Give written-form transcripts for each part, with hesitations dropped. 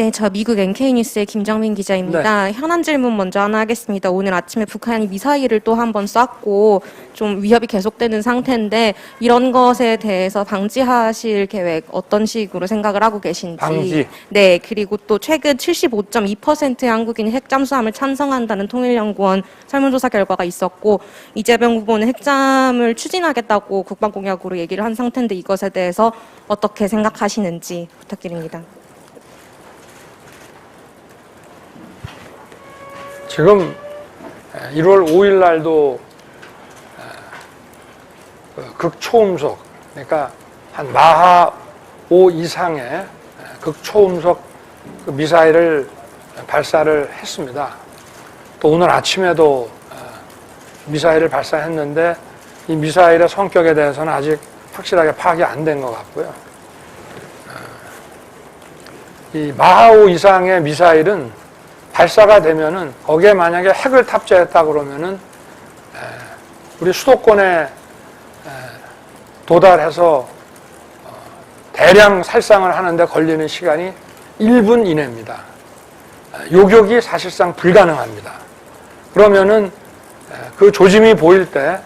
네, 저 미국 NK뉴스의 김정민 기자입니다. 네. 현안 질문 먼저 하나 하겠습니다. 오늘 아침에 북한이 미사일을 또 한 번 쐈고 좀 위협이 계속되는 상태인데 이런 것에 대해서 방지하실 계획 어떤 식으로 생각을 하고 계신지. 방지. 네, 그리고 또 최근 75.2%의 한국인이 핵잠수함을 찬성한다는 통일연구원 설문조사 결과가 있었고 이재명 후보는 핵잠을 추진하겠다고 국방공약으로 얘기를 한 상태인데 이것에 대해서 어떻게 생각하시는지 부탁드립니다. 지금 1월 5일 날도 극초음속, 그러니까 한 마하 5 이상의 극초음속 미사일을 발사를 했습니다. 또 오늘 아침에도 미사일을 발사했는데 이 미사일의 성격에 대해서는 아직 확실하게 파악이 안 된 것 같고요. 이 마하 5 이상의 미사일은 발사가 되면은 거기에 만약에 핵을 탑재했다 그러면은 우리 수도권에 도달해서 대량 살상을 하는데 걸리는 시간이 1분 이내입니다. 요격이 사실상 불가능합니다. 그러면은 그 조짐이 보일 때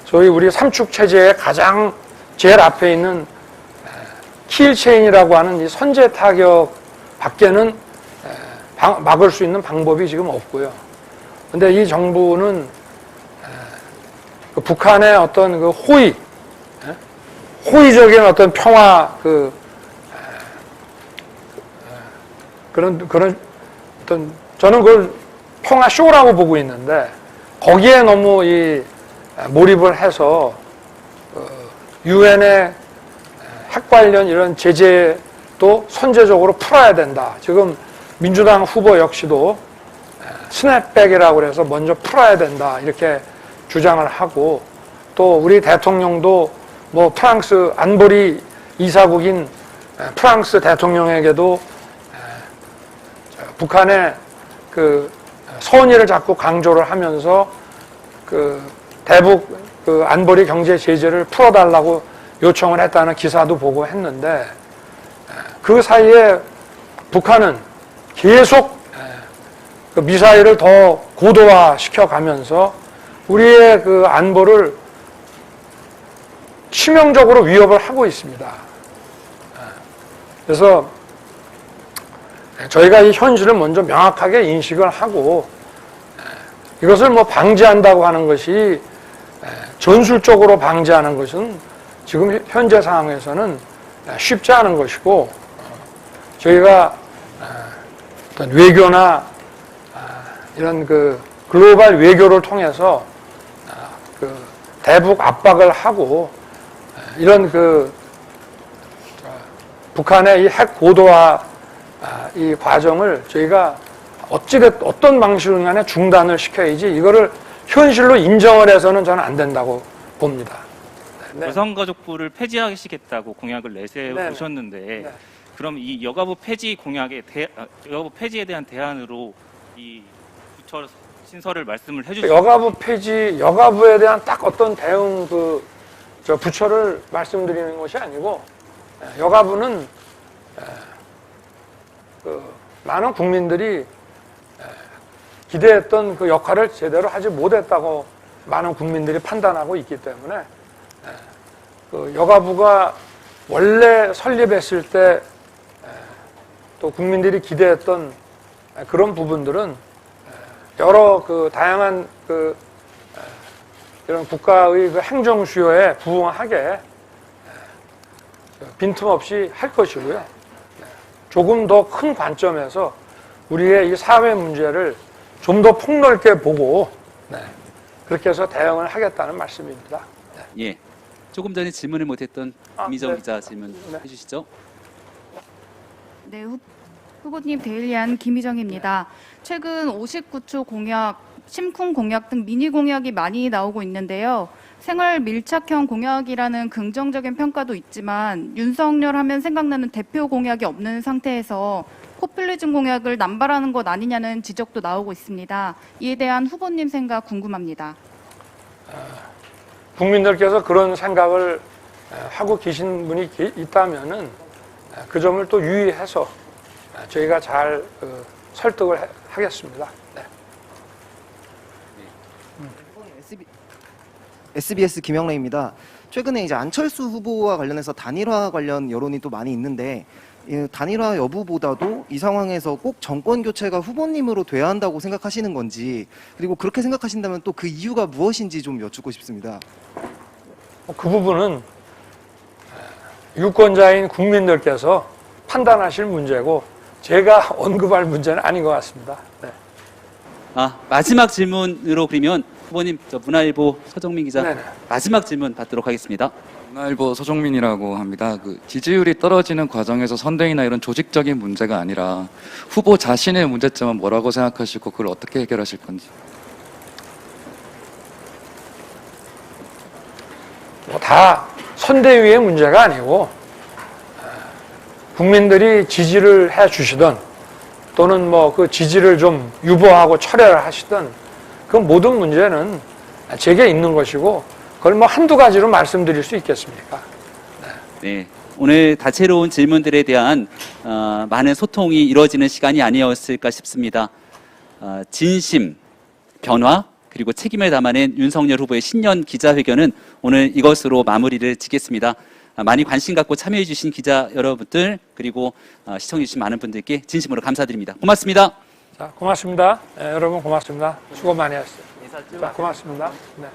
소위 우리 삼축 체제의 가장 제일 앞에 있는 킬체인이라고 하는 이 선제 타격 밖에는 막을 수 있는 방법이 지금 없고요. 근데 이 정부는 그 북한의 어떤 그 호의적인 어떤 평화 그런 어떤 저는 그걸 평화 쇼라고 보고 있는데 거기에 너무 이 몰입을 해서 유엔의 핵 관련 이런 제재도 선제적으로 풀어야 된다. 지금 민주당 후보 역시도 스냅백이라고 해서 먼저 풀어야 된다 이렇게 주장을 하고 또 우리 대통령도 뭐 프랑스 안보리 이사국인 프랑스 대통령에게도 북한의 그 선의를 자꾸 강조를 하면서 그 대북 그 안보리 경제 제재를 풀어달라고 요청을 했다는 기사도 보고 했는데 그 사이에 북한은 계속 그 미사일을 더 고도화 시켜가면서 우리의 그 안보를 치명적으로 위협을 하고 있습니다. 그래서 저희가 이 현실을 먼저 명확하게 인식을 하고 이것을 뭐 방지한다고 하는 것이 전술적으로 방지하는 것은 지금 현재 상황에서는 쉽지 않은 것이고 저희가 어떤 외교나 이런 그 글로벌 외교를 통해서 그 대북 압박을 하고 이런 그 북한의 이 핵 고도화 이 과정을 저희가 어찌됐든 어떤 방식으로 간에 중단을 시켜야지 이거를 현실로 인정을 해서는 저는 안 된다고 봅니다. 네. 여성가족부를 폐지하시겠다고 공약을 내세우셨는데 네. 그럼 이 여가부 폐지 여가부 폐지에 대한 대안으로 이 부처 신설을 말씀을 해주시죠. 여가부 폐지, 여가부에 대한 딱 어떤 대응 저 부처를 말씀드리는 것이 아니고 여가부는 그 많은 국민들이 기대했던 그 역할을 제대로 하지 못했다고 많은 국민들이 판단하고 있기 때문에 그 여가부가 원래 설립했을 때 또 국민들이 기대했던 그런 부분들은 여러 그 다양한 그 이런 국가의 그 행정 수요에 부응하게 빈틈없이 할 것이고요. 조금 더 큰 관점에서 우리의 이 사회 문제를 좀 더 폭넓게 보고 그렇게 해서 대응을 하겠다는 말씀입니다. 예, 조금 전에 질문을 못했던 김희정 기자 질문 해주시죠. 네, 후보님 데일리안 김희정입니다. 최근 59초 공약, 심쿵 공약 등 미니 공약이 많이 나오고 있는데요. 생활 밀착형 공약이라는 긍정적인 평가도 있지만 윤석열 하면 생각나는 대표 공약이 없는 상태에서 포퓰리즘 공약을 남발하는 것 아니냐는 지적도 나오고 있습니다. 이에 대한 후보님 생각 궁금합니다. 국민들께서 그런 생각을 하고 계신 분이 있다면은 그 점을 또 유의해서 저희가 잘 설득을 하겠습니다. 네. SBS 김영래입니다. 최근에 이제 안철수 후보와 관련해서 단일화 관련 여론이 또 많이 있는데 이 단일화 여부보다도 이 상황에서 꼭 정권 교체가 후보님으로 돼야 한다고 생각하시는 건지, 그리고 그렇게 생각하신다면 또 그 이유가 무엇인지 좀 여쭙고 싶습니다. 그 부분은 유권자인 국민들께서 판단하실 문제고 제가 언급할 문제는 아닌 것 같습니다. 네. 마지막 질문으로 그러면 후보님, 저 문화일보 서정민 기자 네네. 마지막 질문 받도록 하겠습니다. 문화일보 서정민이라고 합니다. 지지율이 떨어지는 과정에서 선대위나 이런 조직적인 문제가 아니라 후보 자신의 문제점은 뭐라고 생각하시고 그걸 어떻게 해결하실 건지. 다 선대위의 문제가 아니고 국민들이 지지를 해 주시든 또는 뭐 그 지지를 좀 유보하고 철회를 하시든 그 모든 문제는 제게 있는 것이고 그걸 뭐 한두 가지로 말씀드릴 수 있겠습니까? 네, 오늘 다채로운 질문들에 대한 많은 소통이 이루어지는 시간이 아니었을까 싶습니다. 진심, 변화, 그리고 책임을 담아낸 윤석열 후보의 신년 기자회견은 오늘 이것으로 마무리를 짓겠습니다. 많이 관심 갖고 참여해 주신 기자 여러분들, 그리고 시청해 주신 많은 분들께 진심으로 감사드립니다. 고맙습니다. 자, 고맙습니다. 네, 여러분 고맙습니다. 수고 많이 하셨어요. 자, 고맙습니다. 네.